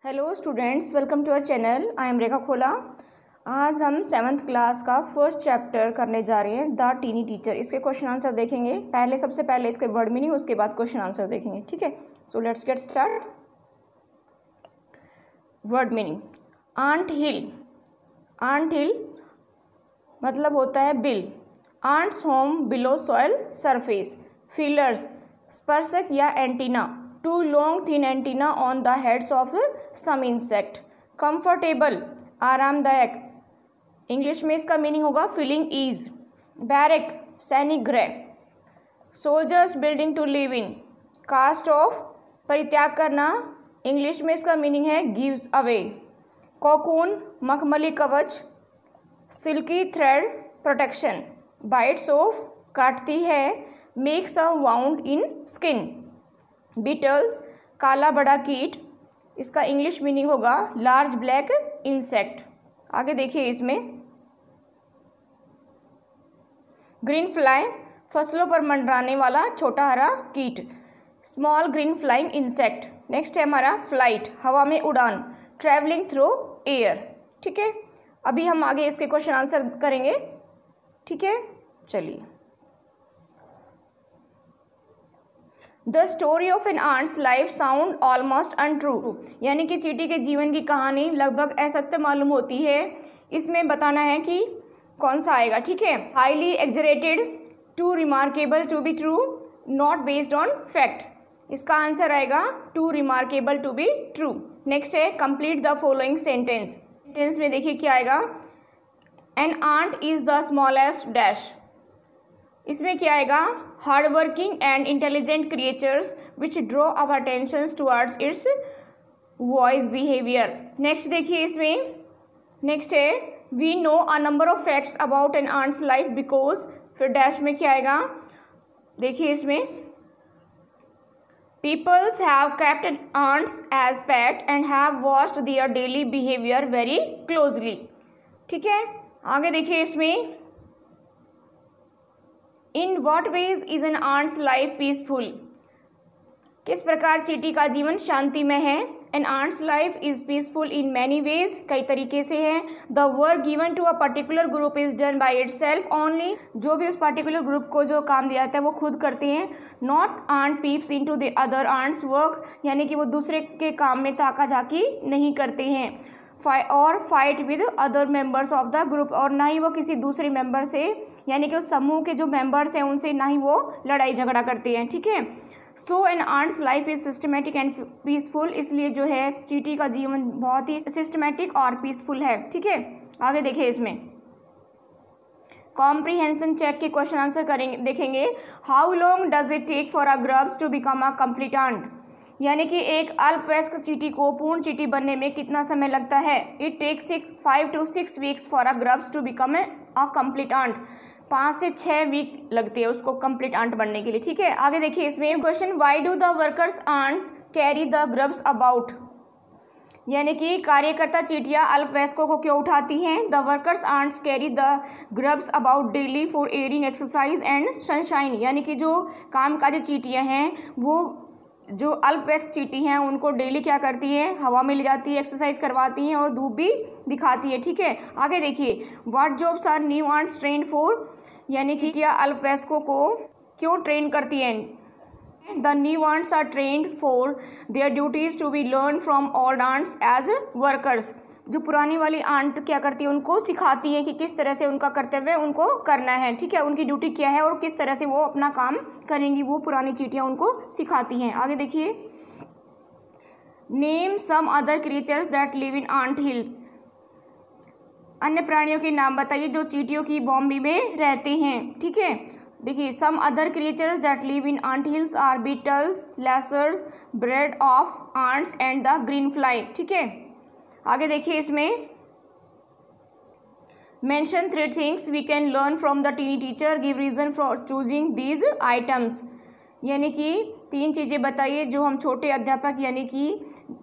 Hello students, welcome to our channel. I am Rekha Khola. आज हम 7th class का first chapter करने जा रहे हैं, द टीनी टीचर। इसके क्वेश्चन आंसर देखेंगे। सबसे पहले इसके वर्ड मीनिंग, उसके बाद क्वेश्चन आंसर देखेंगे। ठीक है, so let's get start. Word meaning, ant hill. Ant hill मतलब होता है बिल। Ants home below soil surface. Feelers स्पर्शक या antenna. Two long thin antenna on the heads of some insect. Comfortable आरामदायक, इंग्लिश में इसका मीनिंग होगा फीलिंग ईज। बैरक सैनिक गृह। Soldiers building to live in. Cast off परित्याग करना, इंग्लिश में इसका मीनिंग है गिव्स अवे। कोकून मखमली कवच। Silky thread protection. Bites off काटती है। Makes a wound in skin. Beetles काला बड़ा कीट, इसका इंग्लिश मीनिंग होगा लार्ज ब्लैक इंसेक्ट। आगे देखिए इसमें, ग्रीन फ्लाई फसलों पर मंडराने वाला छोटा हरा कीट। Small green flying insect. Next है हमारा फ्लाइट, हवा में उड़ान। Travelling through air. ठीक है, अभी हम आगे इसके क्वेश्चन आंसर करेंगे। ठीक है, चलिए। The story of an ant's life sound almost untrue, यानी कि चींटी के जीवन की कहानी लगभग असत्य मालूम होती है। इसमें बताना है कि कौन सा आएगा। ठीक है, highly exaggerated, too remarkable to be true, not based on fact. इसका आंसर आएगा too remarkable to be true. Next है complete the following sentence. Sentence में देखिए क्या आएगा, an ant is the smallest dash. इसमें क्या आएगा, hard working and intelligent creatures which draw our attention towards its voice behaviour. Next देखिए इसमें, नेक्स्ट है we know a number of facts about an ant's life because, फिर dash में क्या आएगा, देखिए इसमें peoples have kept ants as pet and have watched their daily behaviour very closely. ठीक है, आगे देखिए इसमें, in what ways is an ant's life peaceful. किस प्रकार चींटी का जीवन शांतिमय है। An ant's life is peaceful in many ways, कई तरीके से है। The work given to a particular group is done by itself only, जो भी उस पर्टिकुलर ग्रुप को जो काम दिया जाता है वो खुद करते हैं। Not ant peeps into the other ants work, यानी कि वो दूसरे के काम में ताका झाकी नहीं करते हैं। और fight with other members of the group, और ना ही वो किसी दूसरे मेंबर से, यानी कि उस समूह के जो मेंबर्स हैं उनसे ना ही वो लड़ाई झगड़ा करते हैं। ठीक है, so an ant's life is systematic and peaceful, इसलिए जो है चींटी का जीवन बहुत ही सिस्टमेटिक और पीसफुल है। ठीक है, आगे देखिए इसमें कॉम्प्रीहेंशन चेक के क्वेश्चन आंसर करेंगे, देखेंगे। How long does it take for a grubs to become a complete ant, यानी कि एक अल्पवयस्क चींटी को पूर्ण चींटी बनने में कितना समय लगता है। It take 5 to 6 weeks for a grubs to become a complete ant, 5 से 6 वीक लगते हैं उसको कंप्लीट आंट बनने के लिए। ठीक है, आगे देखिए इसमें question, why do the workers ant carry the grubs about, यानी कि कार्यकर्ता चींटियां अल्पवयस्कों को क्यों उठाती हैं। The workers ants carry the grubs about daily for airing exercise and sunshine, यानी कि जो कामकाजी चींटियां हैं वो जो अल्पवयस्क चींटी हैं उनको डेली क्या करती है, हवा में ले जाती है, एक्सरसाइज करवाती हैं और धूप भी दिखाती है। ठीक है, आगे देखिए, what jobs are new ants trained for, यानी कि क्या अल्पवयस्कों को क्यों ट्रेन करती हैं। The new ants are trained for their duties to be learn from old ants as workers, जो पुरानी वाली आंट क्या करती है उनको सिखाती है कि किस तरह से उनका कर्तव्य उनको करना है। ठीक है, उनकी ड्यूटी क्या है और किस तरह से वो अपना काम करेंगी, वो पुरानी चींटियां उनको सिखाती हैं। आगे देखिए, name some other creatures that live in ant hills, अन्य प्राणियों के नाम बताइए जो चींटियों की बॉम्बी में रहते हैं। ठीक है, देखिए, some other creatures that live in ant hills are beetles, lacers, breed of ants and the green fly. ठीक है, आगे देखिए इसमें, mention 3 things we can learn from the tiny teacher, give reason for choosing these items, यानी कि 3 चीज़ें बताइए जो हम छोटे अध्यापक यानी कि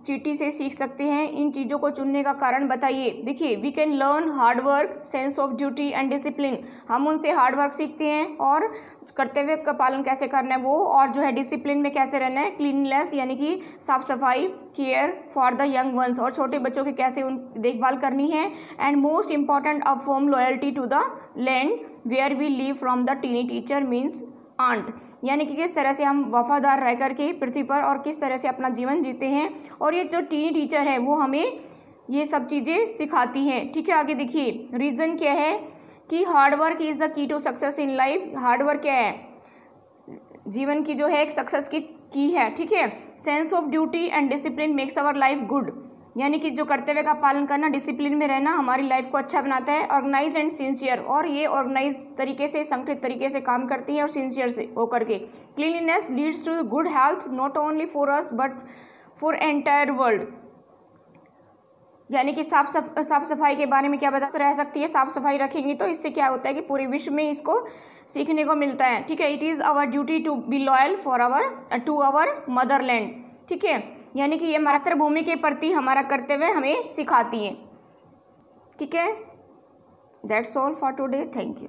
चींटी से सीख सकते हैं? इन चीज़ों को चुनने का कारण बताइए। देखिए, we can learn hard work, sense of duty and discipline. हम उनसे हार्ड वर्क सीखते हैं और कर्तव्य का पालन कैसे करना है वो, और जो है डिसिप्लिन में कैसे रहना है, क्लीननेस यानी कि साफ सफाई, care for the young ones, और छोटे बच्चों की कैसे उन देखभाल करनी है, and most important a form loyalty to the land where we live from the tiny teacher means ant, यानी कि किस तरह से हम वफादार रह करके पृथ्वी पर और किस तरह से अपना जीवन जीते हैं, और ये जो टीनी टीचर है वो हमें ये सब चीज़ें सिखाती हैं। ठीक है, आगे देखिए, रीज़न क्या है कि hard work is the key to success in life. Hard work क्या है? जीवन की जो है एक सक्सेस की है। ठीक है, sense of duty and discipline makes our life good, यानी कि जो कर्तव्य का पालन करना, डिसिप्लिन में रहना हमारी लाइफ को अच्छा बनाता है। ऑर्गेनाइज एंड सिंसियर, और ये ऑर्गेनाइज तरीके से, संगठित तरीके से काम करती है और सिंसियर से होकर के। Cleanliness leads to good health not only for us but for entire world, यानी कि साफ सफाई के बारे में क्या बता रह सकती है, साफ सफाई रखेंगे तो इससे क्या होता है कि पूरे विश्व में इसको सीखने को मिलता है। ठीक है, it is our duty to be loyal for to our motherland. ठीक है, यानी कि ये मातृभूमि के प्रति हमारा कर्तव्य हमें सिखाती है। ठीक है, that's all for today, thank you.